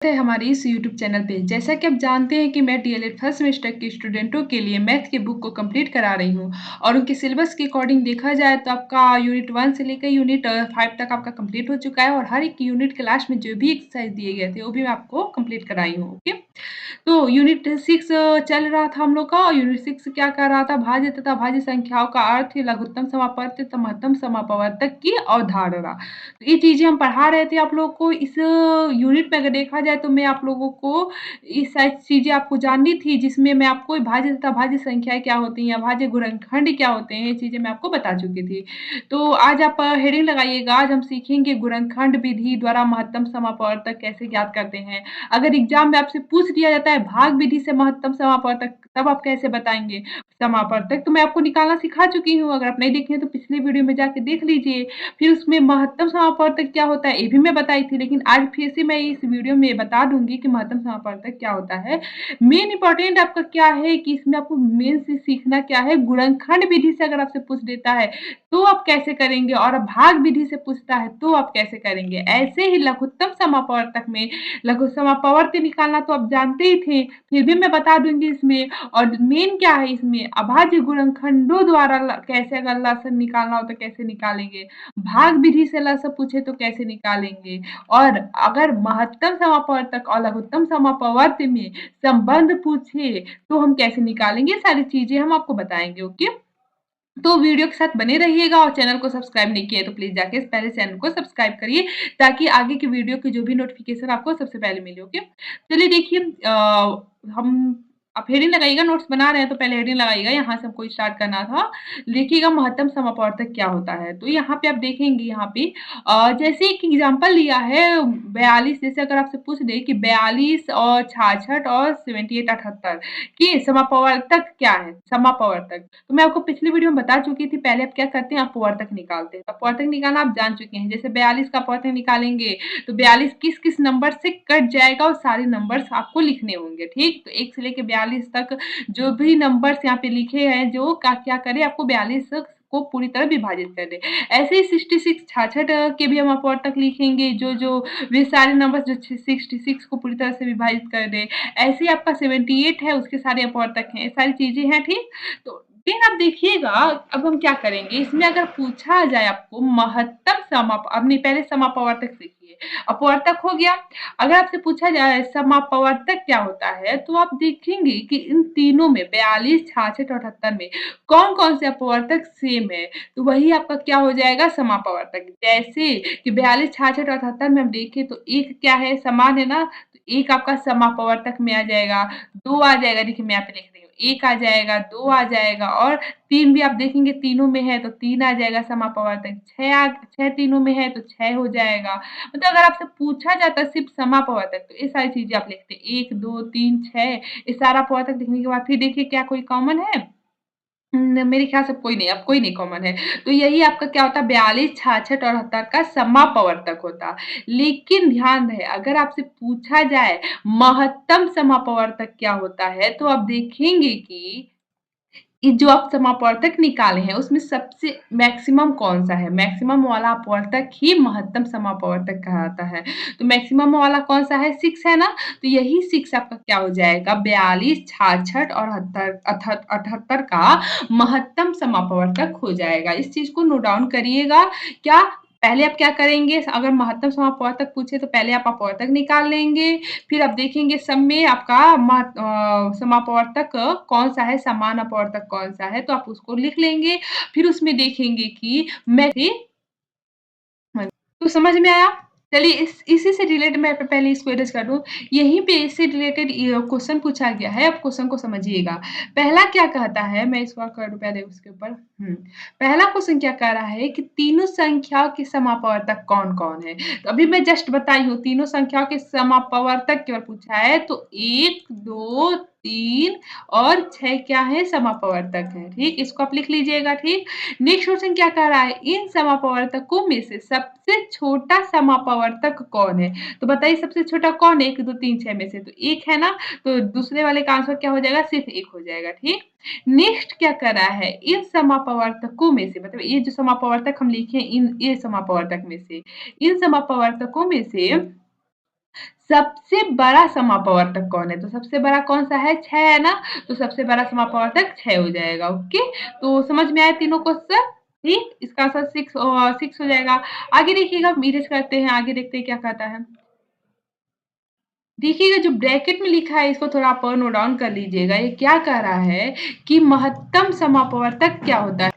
है हमारे इस यूट्यूब चैनल पे। जैसा कि आप जानते हैं कि मैं डीएलएड फर्स्ट सेमेस्टर के स्टूडेंटों के लिए मैथ की बुक को कंप्लीट करा रही हूँ और उनके सिलेबस के अकॉर्डिंग देखा जाए तो आपका यूनिट 1 से लेकर यूनिट 5 तक आपका कंप्लीट हो चुका है और हर एक यूनिट के लास्ट में जो भी एक्सरसाइज दिए गए थे वो भी मैं आपको कंप्लीट कराई हूँ। ओके, तो यूनिट 6 चल रहा था हम लोग का और यूनिट 6 क्या कर रहा था, भाज्य तथा भाज्य संख्याओं का अर्थ, लघुत्तम समापवर्त तथा महत्तम समापवर्तक की अवधारणा। तो ये चीज़ें हम पढ़ा रहे थे आप लोगों को। इस यूनिट में अगर देखा जाए तो मैं आप लोगों को ये सारी चीज़ें आपको जाननी थी, जिसमें मैं आपको भाज्य तथा भाज्य संख्याएँ क्या होती हैं, भाज्य गुणनखंड क्या होते हैं, ये चीज़ें मैं आपको बता चुकी थी। तो आज आप हेडिंग लगाइएगा, आज हम सीखेंगे गुणनखंड विधि द्वारा महत्तम समापवर्तक कैसे ज्ञात करते हैं। अगर एग्ज़ाम में आपसे पूछ दिया जाता है भाग विधि से महत्तम समापवर्तक, तब आप कैसे बताएँगे समापवर्तक? तो मैं आपको निकालना सिखा चुकी हूँ, अगर आप नहीं देखे हैं तो पिछली वीडियो में जाके देख लीजिए। फिर उसमें महत्तम समापवर्तक क्या होता है, ये भी मैं बताई थी, लेकिन आज फिर से मैं इस वीडियो में बता दूँगी कि महत्तम समापवर्तक क्या होता है। मेन इम्पोर्टेंट आपका क्या है कि इसमें आपको मेन से सीखना क्या है, गुणनखंड विधि से अगर आपसे पूछ देता है, तो आप कैसे करेंगे और भाग विधि से पूछता है, तो आप कैसे करेंगे। ऐसे ही लघुत्तम समापवर्तक में लघु समापवर्त निकालना तो आप जानते ही थे, फिर भी मैं बता दूँगी इसमें। और मेन क्या है इसमें, अभाज्य गुणनखंडों द्वारा कैसे अगर लसन निकालना हो तो कैसे निकालेंगे, भाग विधि से लसन पूछे तो कैसे निकालेंगे, और अगर महत्तम समापवर्तक और लघुत्तम समापवर्त में संबंध पूछे तो हम कैसे निकालेंगे, सारी चीजें हम आपको बताएंगे। ओके, तो वीडियो के साथ बने रहिएगा और चैनल को सब्सक्राइब नहीं किया है तो प्लीज जाके पहले चैनल को सब्सक्राइब करिए, ताकि आगे की वीडियो की जो भी नोटिफिकेशन आपको सबसे पहले मिले। ओके, चलिए देखिए, हम आप हेडिंग लगाइएगा, नोट्स बना रहे हैं तो पहले हेडिंग लगाइएगा, यहाँ से हमको स्टार्ट करना था। देखिएगा महत्तम समापवर्तक क्या होता है, तो यहाँ पे आप देखेंगे, यहाँ पे जैसे एक एग्जांपल लिया है 42, जैसे अगर आपसे पूछ दे कि 42 और 66 और 78 78 कि समापवर्तक क्या है, समापवर्तक। तो मैं आपको पिछली वीडियो में बता चुकी थी, पहले आप क्या करते हैं, अपवर्तक निकालते हैं। अपवर्तक निकालना आप जान चुके हैं, जैसे 42 का अपवर्तक निकालेंगे तो 42 किस किस नंबर से कट जाएगा और सारे नंबर्स आपको लिखने होंगे। ठीक, तो 1 से लेके 42 तक जो भी नंबर्स यहाँ पे लिखे हैं, जो क्या करे, आपको 42 को पूरी तरह विभाजित कर दे। ऐसे ही 66 66 के भी हम अपवर्तक लिखेंगे, जो जो वे सारे नंबर्स जो 66 को पूरी तरह से विभाजित कर दे। ऐसे ही आपका 78 है, उसके सारे अपवर्तक हैं, सारी चीजें हैं। ठीक, तो फिर आप देखिएगा, अब हम क्या करेंगे, इसमें अगर पूछा जाए आपको महत्तम समाप, अब नहीं, पहले समापवर्तक सीखिए, अपवर्तक हो गया। अगर आपसे पूछा जाए समापवर्तक क्या होता है, तो आप देखेंगे कि इन तीनों में 42 66 और 78 में कौन कौन से अपवर्तक सेम है, तो वही आपका क्या हो जाएगा, समापवर्तक। जैसे कि 42 66 और 78 में हम देखें तो एक क्या है, समान है ना, तो एक आपका समापवर्तक में आ जाएगा, दो आ जाएगा, देखिए मैं यहाँ पे लिख रही हूँ, एक आ जाएगा, दो आ जाएगा, और तीन भी आप देखेंगे तीनों में है तो तीन आ जाएगा समापवर्तक, छह तीनों में है तो छह हो जाएगा। मतलब अगर आपसे पूछा जाता है सिर्फ समापवर्तक, तो ये सारी चीजें आप लिखते हैं, एक दो तीन छह, ये सारा अपवर्तक लिखने के बाद फिर देखिए क्या कोई कॉमन है। मेरे ख्याल से कोई नहीं, अब कोई नहीं कॉमन है। तो यही आपका क्या होता है, 42 66 और 78 का समापवर्तक होता। लेकिन ध्यान रहे, अगर आपसे पूछा जाए महत्तम समापवर्तक क्या होता है, तो आप देखेंगे कि ये जो आप समापवर्तक निकाले हैं उसमें सबसे मैक्सिमम कौन-सा है? मैक्सिमम वाला अपवर्तक ही महत्तम समापवर्तक कहलाता है। तो मैक्सिमम वाला कौन-सा है? 6 है ना? तो यही 6 आपका क्या हो जाएगा, 42, 66 और 78 का महत्तम समापवर्तक हो जाएगा। इस चीज़ को नोट डाउन करिएगा। क्या पहले आप क्या करेंगे, अगर महत्तम समापवर्तक पूछे तो पहले आप अपवर्तक निकाल लेंगे, फिर आप देखेंगे सब में आपका समापवर्तक कौन-सा है, समान अपवर्तक कौन-सा है, तो आप उसको लिख लेंगे। फिर उसमें देखेंगे कि मैं हाँ, तो समझ में आया? चलिए इसी से रिलेटेड मैं पहले इसको एड्रेस कर दूँ। यहीं पे इससे रिलेटेड क्वेश्चन पूछा गया है, अब क्वेश्चन को समझिएगा। पहला क्या कहता है, मैं इसको कर दूँ पहले उसके ऊपर। पहला क्वेश्चन क्या कह रहा है कि तीनों संख्याओं के समापवर्तक कौन-कौन है? तो अभी मैं जस्ट बताई हूँ, तीनों संख्याओं के समापवर्तक केवल पूछा है, तो 1, 2, 3 और 6 क्या है, समापवर्तक है। ठीक, इसको आप लिख लीजिएगा। ठीक, नेक्स्ट क्वेश्चन क्या कह रहा है, इन समापवर्तकों में से सबसे छोटा समापवर्तक कौन है? तो बताइए सबसे छोटा कौन है, 1 2 3 6 में से, तो 1 है ना, तो दूसरे वाले का आंसर क्या हो जाएगा, सिर्फ 1 हो जाएगा। ठीक, नेक्स्ट क्या कर रहा है, इन समापवर्तकों में से, मतलब ये जो समापवर्तक हम लिखे इन ये समापवर्तक में से, इन समापवर्तकों में से सबसे बड़ा समापवर्तक कौन है? तो सबसे बड़ा कौन-सा है? 6 है ना? तो सबसे बड़ा समापवर्तक 6 हो जाएगा, ओके? तो समझ में आए तीनों क्वेश्चन? ठीक? इसका आंसर 6 हो जाएगा। आगे देखिएगा इरेज़ करते हैं, आगे देखते हैं क्या कहता है। देखिएगा जो ब्रैकेट में लिखा है इसको थोड़ा आप नोट डाउन कर लीजिएगा। ये क्या कह रहा है कि महत्तम समापवर्तक क्या होता है?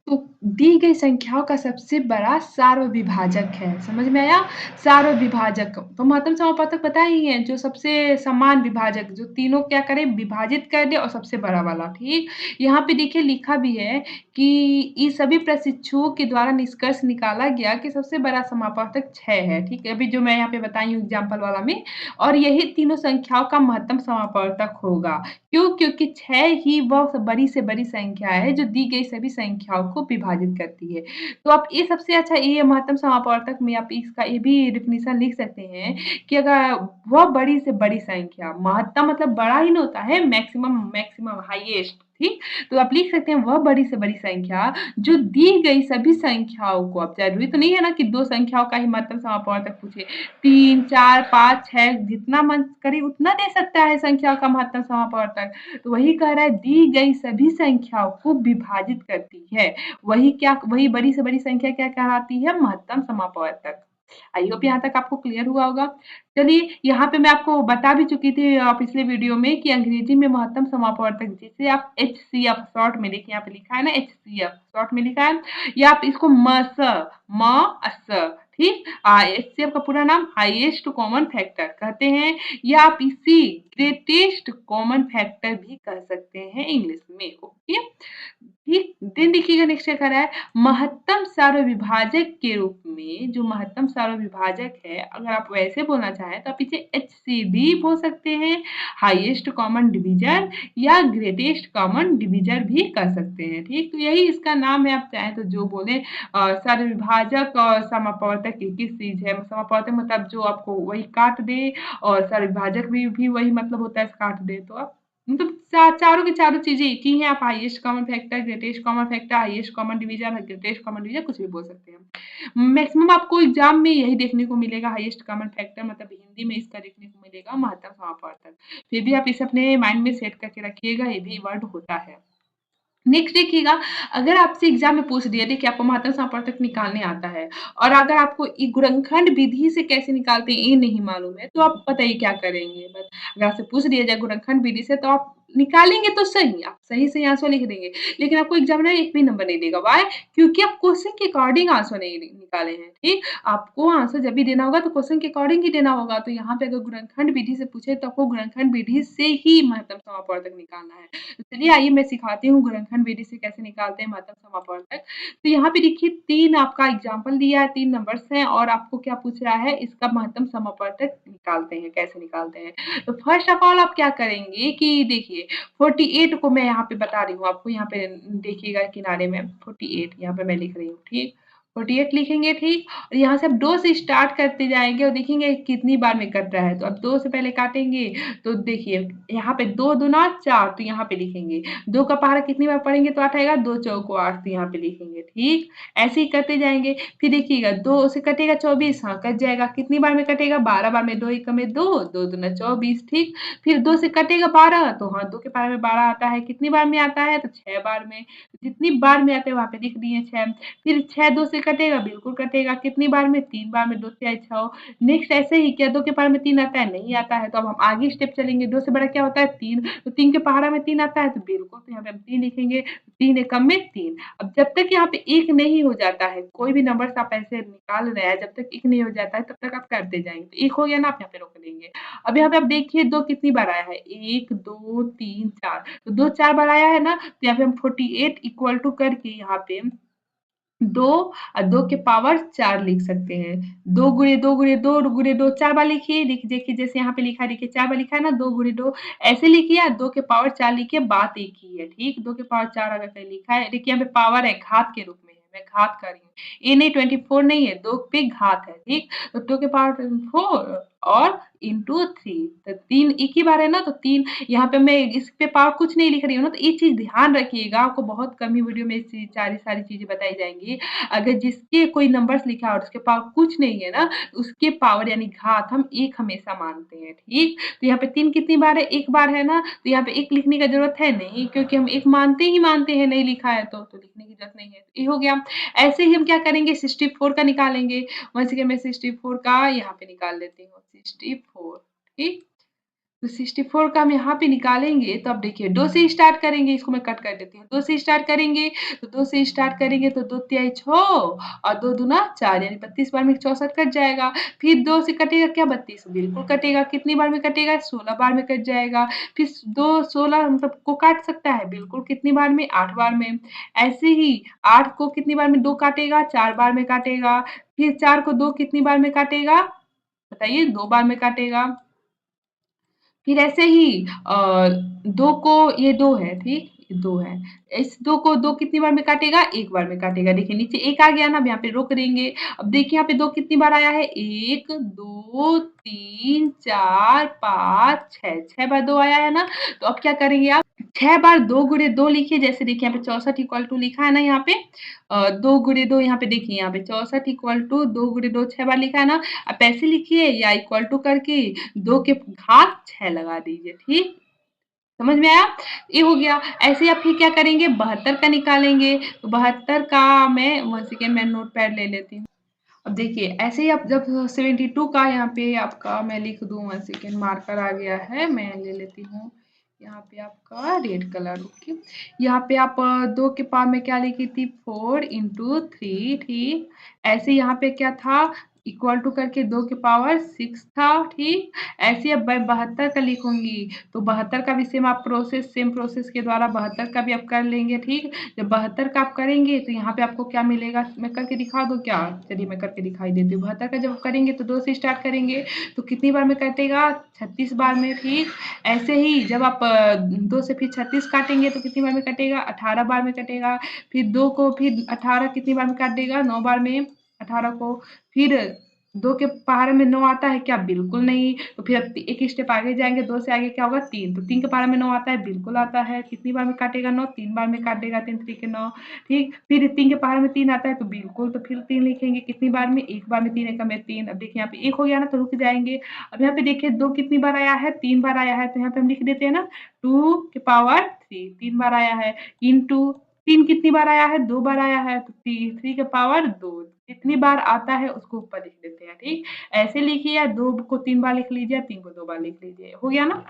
तो दी गई संख्याओं का सबसे बड़ा सार्वविभाजक है, समझ में आया? सार्वविभाजक, तो महत्तम समापवर्तक पता ही है, जो सबसे समान विभाजक, जो तीनों क्या करे विभाजित कर दे और सबसे बड़ा वाला, ठीक? यहाँ पे देखिए लिखा भी है कि ये सभी प्रशिक्षुओं के द्वारा निष्कर्ष निकाला गया कि सबसे बड़ा समापवर्तक 6 है, ठीक है? अभी जो मैं यहाँ पे बताई हूँ एग्ज़ाम्पल वाला में और यही तीनों संख्याओं का महत्तम समापवर्तक होगा। क्यों? क्योंकि 6 ही वह बड़ी से बड़ी संख्या है जो दी गई सभी संख्याओं को विभाजित करती है। तो आप ये सबसे अच्छा ये महत्तम समापवर्तक में आप इसका ये भी डेफिनिशन लिख सकते हैं कि अगर वह बड़ी से बड़ी संख्या, महत्तम मतलब बड़ा ही ना होता है मैक्सिमम मैक्सिमम हाईएस्ट, ठीक? तो आप लिख सकते हैं वह बड़ी से बड़ी संख्या जो दी गई सभी संख्याओं को, अब ज़रूरी तो नहीं है ना कि 2 संख्याओं का ही महत्तम समापवर्तक पूछे। 3, 4, 5, 6 जितना मन करे उतना दे सकता है संख्याओं का महत्तम समापवर्तक। तो वही कह रहा है दी गई सभी संख्याओं को विभाजित करती है। वही बड़ी से बड़ी संख्या क्या कहलाती है? महत्तम समापवर्तक। आई होप यहाँ तक आपको क्लियर हुआ होगा। चलिए यहाँ पे मैं आपको बता भी चुकी थी पिछले वीडियो में कि अंग्रेजी में महत्तम समापवर्तक जिसे आप एचसीएफ शॉर्ट में देखिए यहाँ पे लिखा है ना एचसीएफ शॉर्ट में लिखा है या आप इसको ठीक एचसीएफ का पूरा नाम हाईएस्ट कॉमन फैक्टर कहते हैं या आप इसी ग्रेटेस्ट कॉमन फैक्टर भी कह सकते हैं इंग्लिश में, ओके? ठीक, देन देखिएगा नेक्स्ट क्या कह रहा है महत्तम सार्वविभाजक के रूप में जो महत्तम सार्वविभाजक है अगर आप वैसे बोलना चाहें तो आप इसे एचसीडी बोल सकते हैं, हाईएस्ट कॉमन डिवीजर या ग्रेटेस्ट कॉमन डिवीजर भी कर सकते हैं, ठीक? तो यही इसका नाम है, आप चाहें तो जो बोले सार्वविभाजक और समापवर्तक एक ही चीज़ है। समापवर्तक मतलब जो आपको वही काट दे और सार्वविभाजक भी वही मतलब होता है काट दे, तो आप मतलब चारों की चारों चीज़ें एक ही हैं, आप highest common factor, greatest common factor, highest common division, greatest common division कुछ भी बोल सकते हैं। मैक्सिमम आपको एग्ज़ाम में यही देखने को मिलेगा हाईएस्ट कॉमन फैक्टर मतलब हिंदी में इसका देखने को मिलेगा महत्तम समापवर्तक। फिर भी आप इसे अपने माइंड में सेट करके रखिएगा, ये भी वर्ड होता है। नेक्स्ट देखिएगा, अगर आपसे एग्ज़ाम में पूछ दिया देखिए आपको महत्तम समापवर्तक निकालने आता है और अगर आपको ये गुणनखंड विधि से कैसे निकालते हैं ये नहीं मालूम है, तो आप बताइए क्या करेंगे? बस अगर आपसे पूछ दिया जाए गुणनखंड विधि से तो आप निकालेंगे तो सही, आप सही-सही आंसर लिख देंगे, लेकिन आपको एग्ज़ामिनर एक भी नंबर नहीं देगा, व्हाई? क्योंकि आप क्वेश्चन के अकॉर्डिंग आंसर नहीं निकाले हैं, ठीक? आपको आंसर जब भी देना होगा तो क्वेश्चन के अकॉर्डिंग ही देना होगा, तो यहाँ पे अगर गुणनखंड विधि से पूछे तो आपको गुणनखंड विधि से ही महत्तम समापवर्तक निकालना है। तो चलिए आइए मैं सिखाती हूँ गुणनखंड विधि से कैसे निकालते हैं महत्तम समापवर्तक। तो यहाँ पे देखिए 3 आपका एग्ज़ाम्पल दिया है, 3 नंबर्स हैं और आपको क्या पूछ रहा है इसका महत्तम समापवर्तक निकालते हैं, कैसे निकालते हैं? तो फर्स्ट ऑफ ऑल आप क्या करेंगे कि देखिए 48 को मैं यहाँ पे बता रही हूँ आपको, यहाँ पे देखिएगा किनारे में 48 यहाँ पे मैं लिख रही हूँ, ठीक? 48 लिखेंगे, ठीक? और यहाँ से आप 2 से स्टार्ट करते जाएँगे और देखेंगे कितनी बार में कट रहा है, तो अब 2 से पहले काटेंगे तो देखिए यहाँ पे 2 दूना 4 तो यहाँ पे लिखेंगे। 2 का पहाड़ा कितनी बार पढ़ेंगे तो 8 आएगा, 2 चौको 8 तो यहाँ पे लिखेंगे, ठीक? ऐसे ही करते जाएँगे। फिर देखिएगा 2 से कटेगा 24 हाँ, कट जाएगा। कितनी बार में कटेगा? 12 बार में, 2 एकम में 2, 2 दूना 24 ठीक? फिर 2 से कटेगा 12 तो हाँ, 2 के पहाड़े में 12 आता है। कितनी बार में आता है? तो 6 बार में। जितनी बार में आता है वहाँ पे लिख दिए 6। फिर 6 2 से कटेगा, बिल्कुल कटेगा। कितनी बार में? 3 बार में, 2 तिहाई 6 नेक्स्ट ऐसे ही क्या 2 के पहाड़े में 3 आता है? नहीं आता है, तो अब हम आगे स्टेप चलेंगे। 2 से बड़ा क्या होता है? 3 तो 3 के पहाड़ा में 3 आता है, तो बिल्कुल तो यहाँ पे हम 3 लिखेंगे। 3 एकम में 3 अब जब तक यहाँ पे 1 नहीं हो जाता है, कोई भी नंबर्स आप ऐसे निकाल रहे हैं, जब तक 1 नहीं हो जाता है, तब तक आप करते जाएँगे। तो 1 हो गया ना, आप यहाँ पे रोक देंगे। अब यहाँ पे आप देखिए 2 कितनी बार आया है? 1, 2, 3, 4 तो 2 4 बार आया है ना, तो यहाँ पे हम 48 इक्वल टू करके यहाँ पे 2 और 2 के पावर 4 लिख सकते हैं। 2 गुणे 2 गुणे 2 गुणे 2 4 बार लिखिए। देखिए जैसे यहाँ पे लिखा है देखिए 4 बार लिखा है ना 2 गुणे 2 ऐसे लिखिए या 2 के पावर 4 लिखिए बात एक ही है, ठीक? 2 के पावर 4 अगर कहीं लिखा है देखिए यहाँ पे पावर है घात के रूप में है, मैं घात कर रही हूँ। ये नहीं 24 नहीं है, 2 पे घात है, ठीक? तो 2 के पावर 4 और इंटू 3 तो 3 एक ही बार है ना, तो 3 यहाँ पे मैं इस पे पावर कुछ नहीं लिख रही हूँ ना, तो ये चीज़ ध्यान रखिएगा, आपको बहुत कम ही वीडियो में ये चीज़ सारी चीज़ें बताई जाएँगी। अगर जिसके कोई नंबर्स लिखा है और उसके पावर कुछ नहीं है ना, तो उसके पावर यानी घात हम 1 हमेशा मानते हैं, ठीक? तो यहाँ पे 3 कितनी बार है? 1 बार है ना, तो यहाँ पे 1 लिखने का ज़रूरत है नहीं, क्योंकि हम 1 मानते ही मानते हैं, नहीं लिखा है तो लिखने की ज़रूरत नहीं है। ये हो गया। ऐसे ही हम क्या करेंगे, 64 का निकालेंगे। वंस अगेन मैं 64 का यहाँ पे निकाल लेती हूँ, 64 ठीक? तो 64 का हम यहाँ पे निकालेंगे, तो अब देखिए 2 से स्टार्ट करेंगे, इसको मैं कट कर देती हूँ। 2 से स्टार्ट करेंगे, तो 2 से स्टार्ट करेंगे तो 2 तिहाई 6 और 2 दूना 4 यानी 32 बार में 64 कट जाएगा। फिर 2 से कटेगा क्या, 32 बिल्कुल कटेगा। कितनी बार में कटेगा, 16 बार में कट जाएगा। फिर 2 16 मतलब को काट सकता है बिल्कुल, कितनी बार में, 8 बार में। ऐसे ही 8 को कितनी बार में 2 काटेगा, 4 बार में काटेगा। फिर 4 को 2 कितनी बार में काटेगा, बताइए, 2 बार में काटेगा। फिर ऐसे ही 2 को, ये 2 है, ठीक? ये 2 है। इस 2 को 2 कितनी बार में काटेगा? 1 बार में काटेगा। देखिए नीचे 1 आ गया ना, अब यहाँ पे रोक देंगे। अब देखिए यहाँ पे 2 कितनी बार आया है? 1, 2, 3, 4, 5, 6, 6 बार 2 आया है ना? तो अब क्या करेंगे आप? 6 बार 2 गुणे 2 लिखिए, जैसे देखिए यहाँ पे 64 इक्वल टू लिखा है ना यहाँ पे 2 गुणे 2 यहाँ पे देखिए, यहाँ पे 64 इक्वल टू 2 गुणे 2 6 बार लिखा है ना, आप ऐसे लिखिए या इक्वल टू करके 2 के घात 6 लगा दीजिए, ठीक? समझ में आया? ये हो गया। ऐसे आप फिर क्या करेंगे, 72 का निकालेंगे, तो 72 का मैं 1 सेकंड मैं नोटपैड ले लेती हूँ। अब देखिए ऐसे ही आप जब 72 का यहाँ पे आपका मैं लिख दूँ, 1 सेकंड मार्कर आ गया है, मैं ले लेती हूँ यहाँ पे आपका रेड कलर, ओके। यहाँ पे आप 2 के पावर में क्या लिखी थी, 4 इंटू 3, ठीक। ऐसे यहाँ पे क्या था, इक्वल टू करके 2 के पावर 6 था, ठीक। ऐसे अब मैं 72 का लिखूंगी, तो 72 का भी सेम प्रोसेस के द्वारा 72 का भी आप कर लेंगे, ठीक। जब 72 का आप करेंगे तो यहाँ पे आपको क्या मिलेगा, मैं करके दिखा दूँ क्या? चलिए मैं करके दिखाई देती हूँ। 72 का जब करेंगे तो 2 से स्टार्ट करेंगे, तो कितनी बार में कटेगा, 36 बार में, ठीक। ऐसे ही जब आप 2 से फिर 36 काटेंगे तो कितनी बार में कटेगा, 18 बार में कटेगा। फिर 2 को फिर 18 कितनी बार में काट देगा, 9 बार में 18 को। फिर 2 के पहाड़े में 9 आता है क्या, बिल्कुल नहीं। तो फिर अब एक स्टेप आगे जाएंगे, 2 से आगे क्या होगा, 3, तो 3 के पहाड़े में 9 आता है, बिल्कुल आता है। कितनी बार में काटेगा 9, 3 बार में काट देगा, 3 3 के 9, ठीक। फिर 3 के पहाड़े में 3 आता है, तो बिल्कुल, तो फिर 3 लिखेंगे, कितनी बार में, 1 बार में, 3 एकम में 3। अब देखिए यहाँ पे 1 हो गया ना, तो रुक जाएंगे। अब यहाँ पे देखिए 2 कितनी बार आया है, 3 बार आया है, तो यहाँ पे हम लिख देते हैं ना 2 के पावर 3, 3 बार आया है, इंटू 3 कितनी बार आया है, 2 बार आया है, तो 3 के पावर 2, जितनी बार आता है उसको ऊपर लिख देते हैं, ठीक। ऐसे लिखिए, या 2 को 3 बार लिख लीजिए, 3 को 2 बार लिख लीजिए, हो गया ना।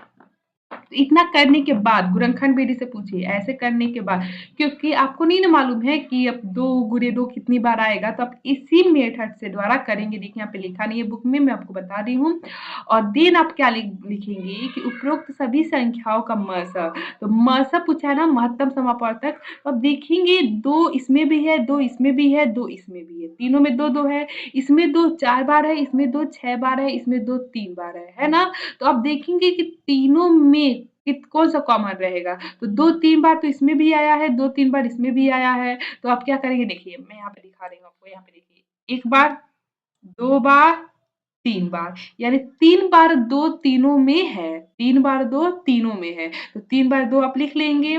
तो इतना करने के बाद गुणनखंड विधि से पूछिए, ऐसे करने के बाद, क्योंकि आपको नहीं ना मालूम है कि अब 2 गुणे 2 कितनी बार आएगा, तो आप इसी मेथड से द्वारा करेंगे। देखिए यहाँ पे लिखा नहीं है बुक में, मैं आपको बता रही हूँ। और देन आप क्या लिखेंगे कि उपरोक्त सभी संख्याओं का मस, तो मस पूछा है ना, महत्तम समापवर्तक। तो अब देखेंगे 2 इसमें भी है, 2 इसमें भी है, 2 इसमें भी है, तीनों में 2 2 है। इसमें 2 4 बार है, इसमें 2 6 बार है, इसमें 2 3 बार है ना। तो आप देखेंगे कि तीनों में कौन सा कॉमन रहेगा, तो 2 3 बार तो इसमें भी आया है, 2 3 बार इसमें भी आया है। तो आप क्या करेंगे, देखिए मैं यहाँ पे दिखा रही हूँ आपको, यहाँ पे देखिए 1 बार, 2 बार, 3 बार, यानी 3 बार 2 तीनों में है, 3 बार 2 तीनों में है, तो 3 बार 2 आप लिख लेंगे।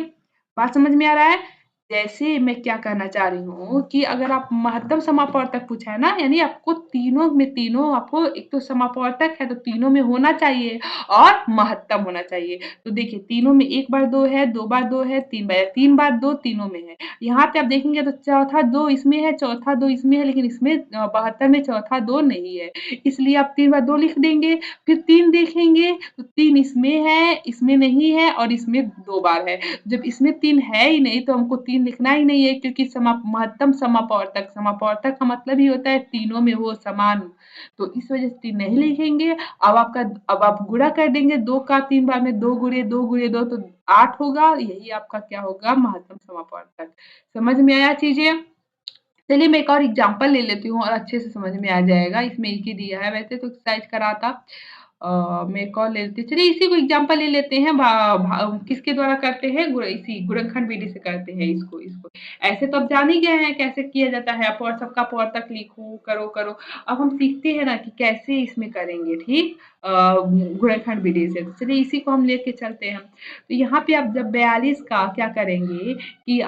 बात समझ में आ रहा है? जैसे मैं क्या कहना चाह रही हूँ कि अगर आप महत्तम समापवर्तक पूछा है ना, यानी आपको तीनों में, तीनों आपको, एक तो समापवर्तक है तो तीनों में होना चाहिए और महत्तम होना चाहिए। तो देखिए तीनों में 1 बार 2 है, 2 बार 2 है, 3 बार 2 तीनों में है। यहाँ पे आप देखेंगे तो चौथा 2 इसमें है, चौथा 2 इसमें है, लेकिन इसमें 72 में चौथा 2 नहीं है। इसलिए आप 3 बार 2 लिख देंगे। फिर 3 देखेंगे तो 3 इसमें है, इसमें नहीं है और इसमें 2 बार है। जब इसमें 3 है ही नहीं तो हमको 3 लिखना ही नहीं है, क्योंकि महत्तम समापवर्तक, समापवर्तक का मतलब ही होता है तीनों में वो समान। तो इस वजह से 3 नहीं लिखेंगे। अब आप गुणा कर देंगे 2 का 3 बार में, 2 गुणे 2 गुणे 2 तो 8 होगा। यही आपका क्या होगा, महत्तम समापवर्तक। समझ में आया चीजें? चलिए मैं एक और एग्जांपल ले लेती हूँ और अच्छे से समझ में आ जाएगा। इसमें एक ही दिया है, वैसे तो एक्सरसाइज करा था। मैं कौन ले लेते हैं, चलिए इसी को एग्ज़ाम्पल ले लेते हैं। किसके द्वारा करते हैं? इसी गुणनखंड विधि से करते हैं इसको। ऐसे तो अब जान ही गए हैं कैसे किया जाता है, और सबका पौर तक लिखो, करो। अब हम सीखते हैं ना कि कैसे इसमें करेंगे, ठीक? गुणनखंड विधि से। तो चलिए इसी को हम लेके चलते हैं। तो यहाँ पे आप जब 42 का क्या करेंगे कि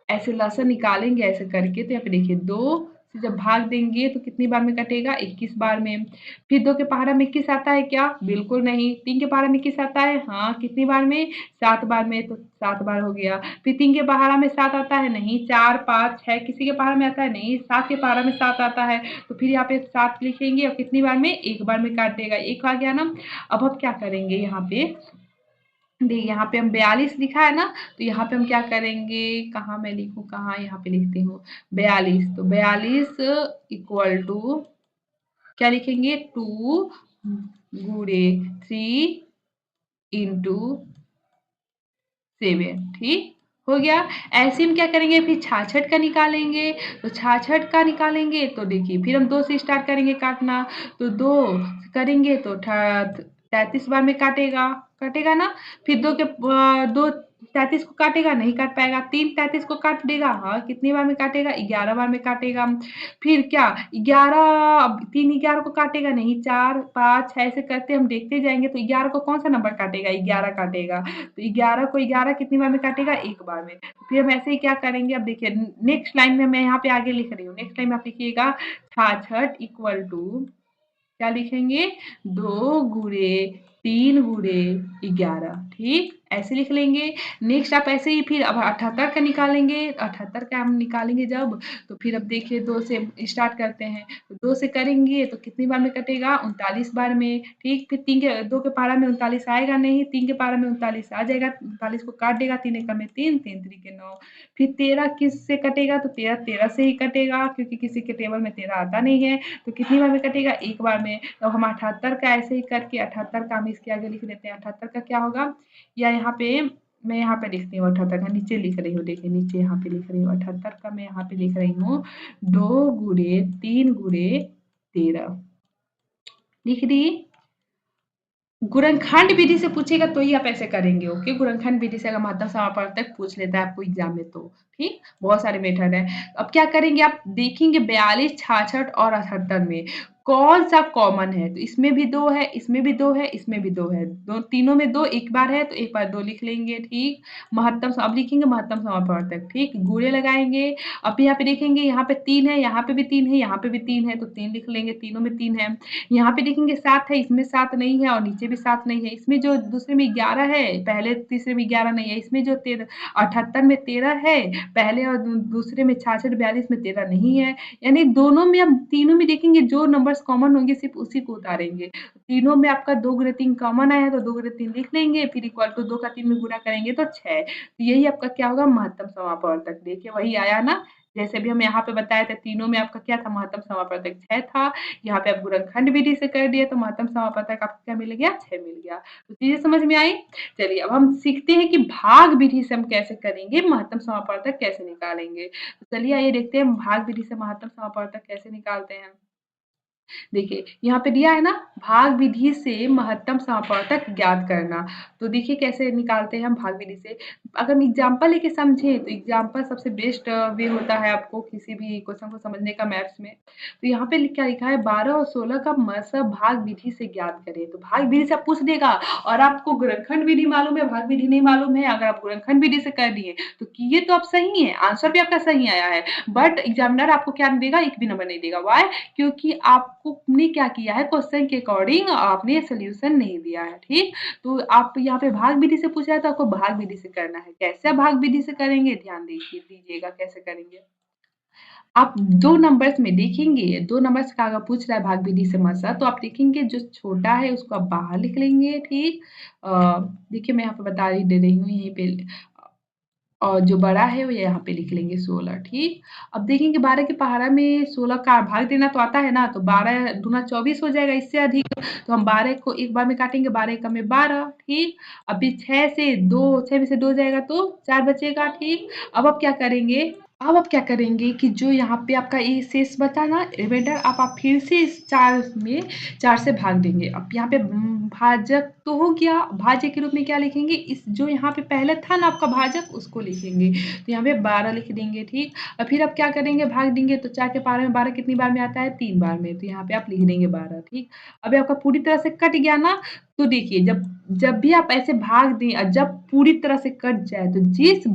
ऐसे लसन निकालेंगे ऐसे करके, तो यहाँ पे देखिए 2 से जब भाग देंगे तो कितनी बार में कटेगा? 21 बार में। फिर 2 के पहाड़ा में 21 आता है क्या? बिल्कुल नहीं। 3 के पहाड़ा में 21 आता है? हाँ, कितनी बार में? 7 बार में, तो 7 बार हो गया। फिर 3 के पहाड़ा में 7 आता है? नहीं। 4, 5, 6 किसी के पहाड़ा में आता है? नहीं। 7 के पहाड़ा में 7 आता है, तो फिर यहाँ पे 7 लिखेंगे और कितनी बार में? 1 बार में काट देगा। 1 आ गया ना? अब हम क्या करेंगे यहाँ पे, देखिए यहाँ पे हम 42 लिखा है ना, तो यहाँ पे हम क्या करेंगे, कहाँ मैं लिखूँ, कहाँ, यहाँ पे लिखती हूँ 42। तो 42 इक्वल टू क्या लिखेंगे? 2 गुणे 3 इंटू 7, ठीक हो गया। ऐसे में क्या करेंगे, फिर 66 का निकालेंगे। तो 66 का निकालेंगे तो देखिए फिर हम 2 से स्टार्ट करेंगे काटना। तो 2 करेंगे तो 33 बार में काटेगा, कटेगा ना? फिर 2 33 को काटेगा, नहीं काट पाएगा। 3 33 को काट देगा, हाँ, कितनी बार में काटेगा? 11 बार में काटेगा। फिर क्या 11, अब 3 11 को काटेगा नहीं, 4 5 ऐसे करते हम देखते जाएँगे, तो 11 को कौन-सा नंबर काटेगा? 11 काटेगा। तो 11 को 11 कितनी बार में काटेगा? 1 बार में। फिर हम ऐसे ही क्या करेंगे, अब देखिए नेक्स्ट लाइन में मैं यहाँ पे आगे लिख रही हूँ। नेक्स्ट लाइन में आप लिखिएगा 66 इक्वल टू क्या लिखेंगे? 2 गुणे 3 गुणे 11, ठीक? ऐसे लिख लेंगे। नेक्स्ट आप ऐसे ही फिर अब 78 का निकालेंगे। 78 का हम निकालेंगे जब, तो फिर अब देखिए 2 से स्टार्ट करते हैं। तो 2 से करेंगे तो कितनी बार में कटेगा? 39 बार में, ठीक? फिर 2 के पारा में 39 आएगा नहीं, 3 के पारा में 39 आ जाएगा। 39 को काट देगा, 3 एकम में 3, 3 त्रिके 9। फिर 13 किससे कटेगा? तो 13 13 से ही कटेगा, क्योंकि किसी के टेबल में 13 आता नहीं है। तो कितनी बार में कटेगा? 1 बार में। तो हम 78 का ऐसे ही करके 78 का हम इसके आगे लिख देते हैं। 78 का क्या होगा, या यहाँ पे मैं यहाँ पे लिखती हूँ 78 का, नीचे लिख रही हूँ, देखिए नीचे यहाँ पे लिख रही हूँ 78 का, मैं यहाँ पे लिख रही हूँ 2 गुणे 3 गुणे 13, लिख दी। गुणनखंड विधि से पूछेगा तो ही आप ऐसे करेंगे, ओके? गुणनखंड विधि से अगर महत्तम समापवर्तक पूछ लेता है आपको एग्जाम में तो, ठीक? बहुत सारे मेथड हैं। अब क्या करेंगे, आप देखेंगे 42, 66 और 78 में कौन-सा कॉमन है? तो इसमें भी 2 है, इसमें भी 2 है, इसमें भी 2 है। तीनों में 2 एक बार है तो एक बार 2 लिख लेंगे, ठीक? अब लिखेंगे महत्तम समापवर्तक, ठीक? गुणे लगाएँगे। अब यहाँ पे देखेंगे यहाँ पे 3 है, यहाँ पे भी 3 है, यहाँ पे भी 3 है, तो 3 लिख लेंगे, तीनों में 3 है। यहाँ पे देखेंगे 7 है, इसमें 7 नहीं है और नीचे भी 7 नहीं है। इसमें जो दूसरे में 11 है, पहले तीसरे में 11 नहीं है। इसमें जो 78 में 13 है, पहले और दूसरे में 66 42 में 13 नहीं है। यानी दोनों में हम तीनों में देखेंगे जो नंबर्स कॉमन होंगे सिर्फ उसी को उतारेंगे। तीनों में आपका 2 गुणे 3 कॉमन आया है तो 2 गुणे 3 लिख लेंगे, फिर इक्वल टू 2 का 3 में गुणा करेंगे तो 6। तो यही आपका क्या होगा, महत्तम समापवर्तक। देखिए वही आया ना, जैसे भी हम यहाँ पे बताए थे, तीनों में आपका क्या था, महत्तम समापवर्तक 6 था। यहाँ पे आप गुणनखंड विधि से कर दिए तो महत्तम समापवर्तक आपको क्या मिल गया, 6 मिल गया। तो चीजें समझ में आई। चलिए अब हम सीखते हैं कि भाग विधि से हम कैसे करेंगे, महत्तम समापवर्तक कैसे निकालेंगे। तो चलिए आइए देखते हैं भाग विधि से महत्तम समापवर्तक कैसे निकालते हैं। देखिए यहाँ पे दिया है ना, भाग विधि से महत्तम समापवर्तक ज्ञात करना। तो देखिए कैसे निकालते हैं हम भाग विधि से। अगर हम एग्जाम्पल लेके समझे तो एग्जाम्पल सबसे बेस्ट वे होता है आपको किसी भी क्वेश्चन को समझने का मैथ्स में। तो यहाँ पे क्या लिखा है, 12 और 16 का मतलब भाग विधि से ज्ञात करें। तो भाग विधि से आप पूछ देगा और आपको गुणनखंड विधि मालूम है, भाग विधि नहीं मालूम है। अगर आप गुणनखंड विधि से कर दिए तो किए तो आप सही है, आंसर भी आपका सही आया है, बट एग्जामिनर आपको क्या नहीं देगा, एक भी नंबर नहीं देगा। वाई? क्योंकि आपने क्या किया है, क्वेश्चन के अकॉर्डिंग आपने सोल्यूशन नहीं दिया है, ठीक? तो आप यहाँ पे भाग विधि से पूछा है तो आपको भाग विधि से करना है। कैसे भाग विधि से करेंगे, ध्यान दीजिएगा कैसे करेंगे। आप 2 नंबर्स में देखेंगे, 2 नंबर्स का अगर पूछ रहा है भाग विधि से मसा, तो आप देखेंगे जो छोटा है उसको आप बाहर लिख लेंगे, ठीक? देखिए मैं यहाँ पे बता ही दे रही हूँ यहीं पे, और जो बड़ा है वो यहाँ पे लिख लेंगे 16, ठीक? अब देखेंगे 12 के पहाड़ा में 16 का भाग देना तो आता है ना, तो 12 दूना 24 हो जाएगा, इससे अधिक। तो हम 12 को एक बार में काटेंगे, 12 एकम में 12, ठीक? अभी 6 से 2, 6 में से 2 जाएगा तो 4 बचेगा, ठीक? अब आप क्या करेंगे, अब आप क्या करेंगे कि जो यहाँ पे आपका ये शेष बचा ना रिमाइंडर, आप फिर से इस 4 में 4 से भाग देंगे। अब यहाँ पे भाजक तो हो गया, भाज्य के रूप में क्या लिखेंगे? इस जो यहाँ पे पहले था ना आपका भाजक उसको लिखेंगे। तो यहाँ पे 12 लिख देंगे, ठीक? और फिर आप क्या करेंगे? भाग देंगे तो 4 के पारे में 12 कितनी बार में आता है? 3 बार में। तो यहाँ पे आप लिख देंगे 12, ठीक? अब ये आपका पूरी तरह से कट गया ना, तो देखिए जब जब भी आप ऐसे भाग दें और जब पूरी तरह से कट जाए तो जिस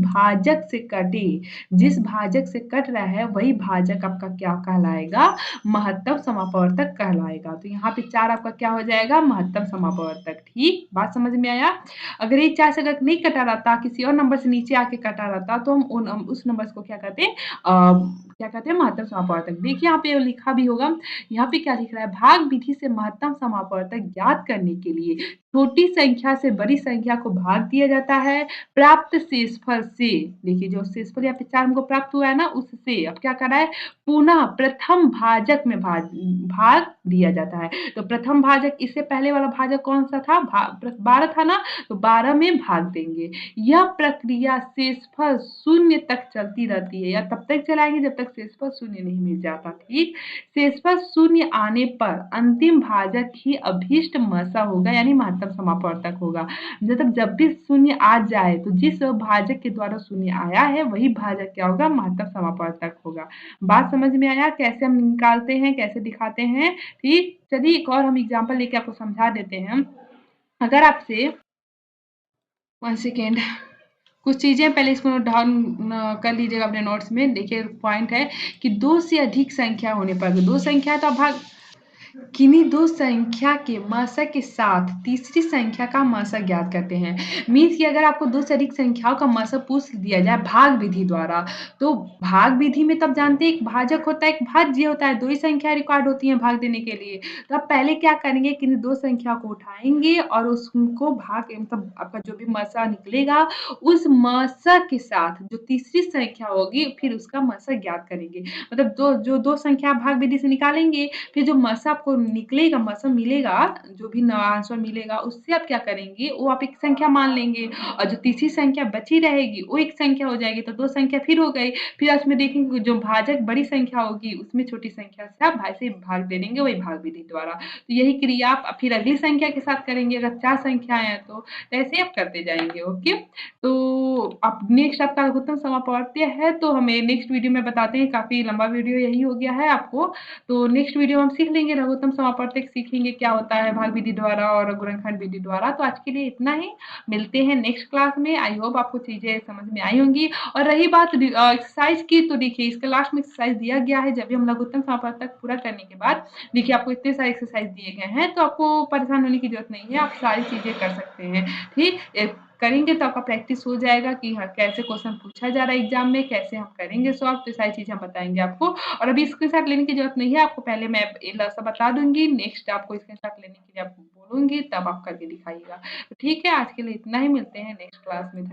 भाजक से कट रहा है वही भाजक आपका क्या कहलाएगा? महत्तम समापवर्तक कहलाएगा। तो यहाँ पे 4 आपका क्या हो जाएगा? महत्तम समापवर्तक, ठीक? बात समझ में आया? अगर ये 4 से अगर नहीं कटा रहता, किसी और नंबर से नीचे आके कटा रहता तो हम उस नंबर को क्या कहते हैं? क्या कहते हैं? महत्तम समापवर्तक। देखिए यहाँ पे लिखा भी होगा, यहाँ पे क्या लिख रहा है? भाग विधि से महत्तम समापवर्तक ज्ञात करने के लिए छोटी संख्या से बड़ी संख्या को भाग दिया जाता है। प्राप्त शेषफल से, देखिए जो शेषफल यहाँ पे 4 हमको प्राप्त हुआ है ना, उससे अब क्या करना है? पुनः प्रथम भाजक में भाग दिया जाता है। तो प्रथम भाजक, इससे पहले वाला भाजक कौन-सा था? 12 था ना, तो 12 में भाग देंगे। यह प्रक्रिया शेषफल 0 तक चलती रहती है या तब तक चलाएँगे जब तक शेषफल 0 नहीं मिल जाता, ठीक? शेषफल 0 आने पर अंतिम भाजक ही अभीष्ट मसा होगा, यानी महत्तम समापवर्तक होगा। मतलब जब भी 0 आ जाए तो जिस भाजक के द्वारा 0 आया है वही भाजक क्या होगा? महत्तम समापवर्तक होगा। बात समझ में आया? कैसे हम निकालते हैं, कैसे दिखाते हैं, ठीक? चलिए एक और हम एग्ज़ाम्पल लेके आपको समझा देते हैं। अगर आपसे 1 सेकंड, कुछ चीज़ें पहले इसको नोट डाउन कर लीजिएगा अपने नोट्स में। देखिए पॉइंट है कि 2 से अधिक संख्या होने पर, 2 संख्या है तो आप भाग किन्हीं दो संख्या के मशक के साथ तीसरी संख्या का मशक ज्ञात करते हैं। मीन्स कि अगर आपको 2 से अधिक संख्याओं का मशक पूछ दिया जाए भाग विधि द्वारा, तो भाग विधि में तब जानते हैं एक भाजक होता है, एक भाज्य होता है, 2 ही संख्या रिकॉर्ड होती हैं भाग देने के लिए। तो आप पहले क्या करेंगे कि 2 संख्या को उठाएँगे और उसको भाग मतलब आपका जो भी मशा निकलेगा, उस मशक के साथ जो तीसरी संख्या होगी फिर उसका मशक ज्ञात करेंगे। मतलब 2 संख्या भाग विधि से निकालेंगे, फिर जो मसा आपको निकलेगा, मसा मिलेगा, जो भी आंसर मिलेगा उससे आप क्या करेंगे? वो आप एक संख्या मान लेंगे और जो तीसरी संख्या बची रहेगी वो एक संख्या हो जाएगी, तो 2 संख्या फिर हो गई। फिर उसमें देखेंगे जो भाजक बड़ी संख्या होगी उसमें छोटी संख्या से आप भाई से भाग दे देंगे वही भाग विधि द्वारा। तो यही क्रिया आप फिर अगली संख्या के साथ करेंगे, अगर 4 संख्याएँ हैं तो ऐसे आप करते जाएँगे, ओके? तो अब नेक्स्ट आपका लघुत्तम समापवर्त्य है, तो हमें नेक्स्ट वीडियो में बताते हैं, काफ़ी लंबा वीडियो यही हो गया है आपको। तो नेक्स्ट वीडियो हम सीख लेंगे लघुत्तम समापवर्तक सीखेंगे क्या होता है भाग विधि द्वारा और गुणनखंड विधि द्वारा। तो आज के लिए इतना ही, मिलते हैं नेक्स्ट क्लास में। आई होप आपको चीज़ें समझ में आई होंगी। और रही बात एक्सरसाइज की, तो देखिए इसके लास्ट में एक्सरसाइज दिया गया है, जब भी हम लघुत्तम समापवर्तक पूरा करने के बाद देखिए आपको इतने सारे एक्सरसाइज दिए गए हैं, तो आपको परेशान होने की ज़रूरत नहीं है, आप सारी चीज़ें कर सकते हैं, ठीक? करेंगे तो आपका प्रैक्टिस हो जाएगा कि हाँ, कैसे क्वेश्चन पूछा जा रहा है एग्ज़ाम में, कैसे हम करेंगे सॉल्व, तो सारी चीज़ें हम बताएँगे आपको। और अभी स्क्रीनशॉट लेने की ज़रूरत नहीं है, आपको पहले मैं ये सब बता दूँगी, नेक्स्ट आपको स्क्रीनशॉट लेने के लिए आपको बोलूँगी, तब आप करके दिखाइएगा। तो ठीक है, आज के लिए इतना ही, मिलते हैं नेक्स्ट क्लास में।